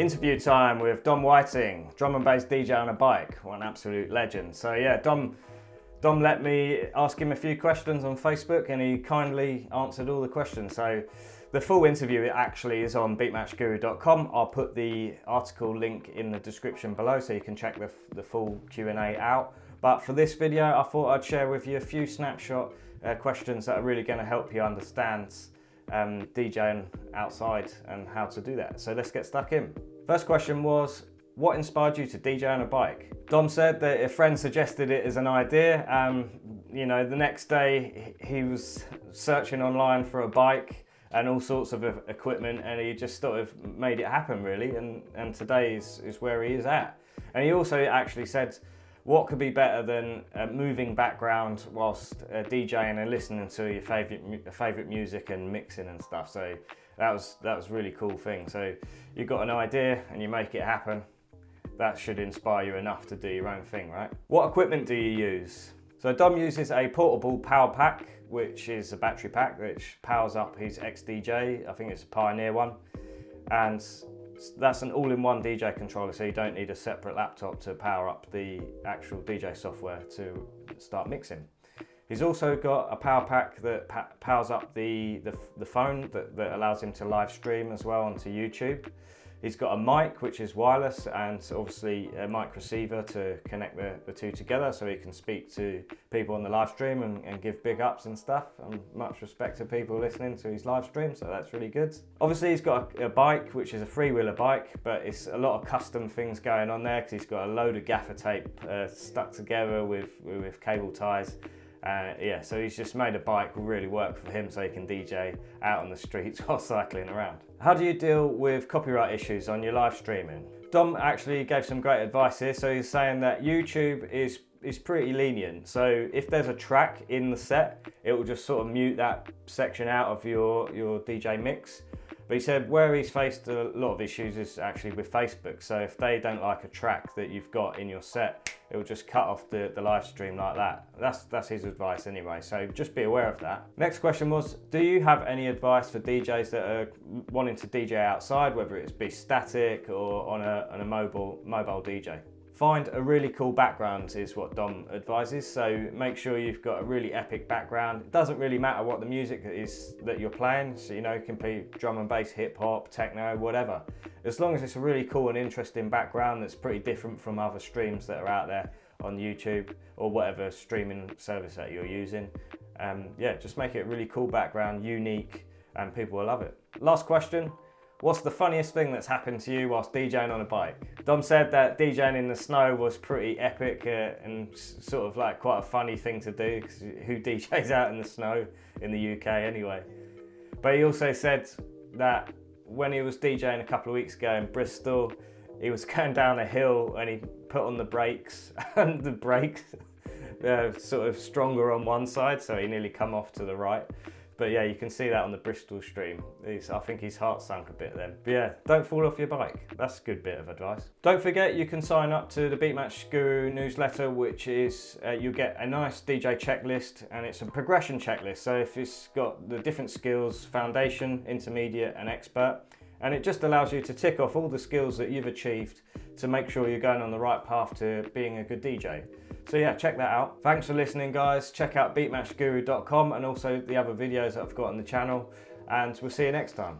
Interview time with Dom Whiting, drum and bass DJ on a bike. What an absolute legend. So yeah, Dom let me ask him a few questions on Facebook and he kindly answered all the questions. So the full interview actually is on beatmatchguru.com. I'll put the article link in the description below so you can check the full Q&A out. But for this video, I thought I'd share with you a few snapshot questions that are really going to help you understand DJing outside and how to do that. So let's get stuck in. First question was, what inspired you to DJ on a bike? Dom said that a friend suggested it as an idea. You know, the next day he was searching online for a bike and all sorts of equipment, and he just sort of made it happen really, and today is where he is at. And he also actually said, what could be better than a moving background whilst DJing and listening to your favourite music and mixing and stuff. So that was a really cool thing. So you've got an idea and you make it happen. That should inspire you enough to do your own thing, right? What equipment do you use? So Dom uses a portable power pack, which is a battery pack which powers up his XDJ. I think it's a Pioneer one. And that's an all-in-one DJ controller, so you don't need a separate laptop to power up the actual DJ software to start mixing. He's also got a power pack that powers up the phone that allows him to live stream as well onto YouTube. He's got a mic which is wireless and obviously a mic receiver to connect the two together so he can speak to people on the live stream and give big ups and stuff, and much respect to people listening to his live stream, so that's really good. Obviously he's got a bike which is a freewheeler bike, but it's a lot of custom things going on there because he's got a load of gaffer tape stuck together with cable ties. Yeah, so he's just made a bike really work for him so he can DJ out on the streets while cycling around. How do you deal with copyright issues on your live streaming? Dom actually gave some great advice here. So he's saying that YouTube is pretty lenient. So if there's a track in the set, it will just sort of mute that section out of your DJ mix. But he said where he's faced a lot of issues is actually with Facebook. So if they don't like a track that you've got in your set, it will just cut off the live stream like that. That's his advice anyway, so just be aware of that. Next question was, do you have any advice for DJs that are wanting to DJ outside, whether it's be static or on a mobile DJ? Find a really cool background is what Dom advises, so make sure you've got a really epic background. It doesn't really matter what the music is that you're playing, so you know, it can be drum and bass, hip hop, techno, whatever. As long as it's a really cool and interesting background that's pretty different from other streams that are out there on YouTube or whatever streaming service that you're using. Yeah, just make it a really cool background, unique, and people will love it. Last question. What's the funniest thing that's happened to you whilst DJing on a bike? Dom said that DJing in the snow was pretty epic and sort of like quite a funny thing to do, because who DJs out in the snow in the UK anyway? But he also said that when he was DJing a couple of weeks ago in Bristol, he was going down a hill and he put on the brakes and the brakes sort of stronger on one side, so he nearly come off to the right. But yeah, you can see that on the Bristol stream. I think his heart sunk a bit then. But yeah, don't fall off your bike. That's a good bit of advice. Don't forget, you can sign up to the Beatmatch Guru newsletter, which is, you get a nice DJ checklist, and it's a progression checklist. So if it's got the different skills, foundation, intermediate, and expert, and it just allows you to tick off all the skills that you've achieved to make sure you're going on the right path to being a good DJ. So yeah, check that out. Thanks for listening, guys. Check out beatmatchguru.com and also the other videos that I've got on the channel, and we'll see you next time.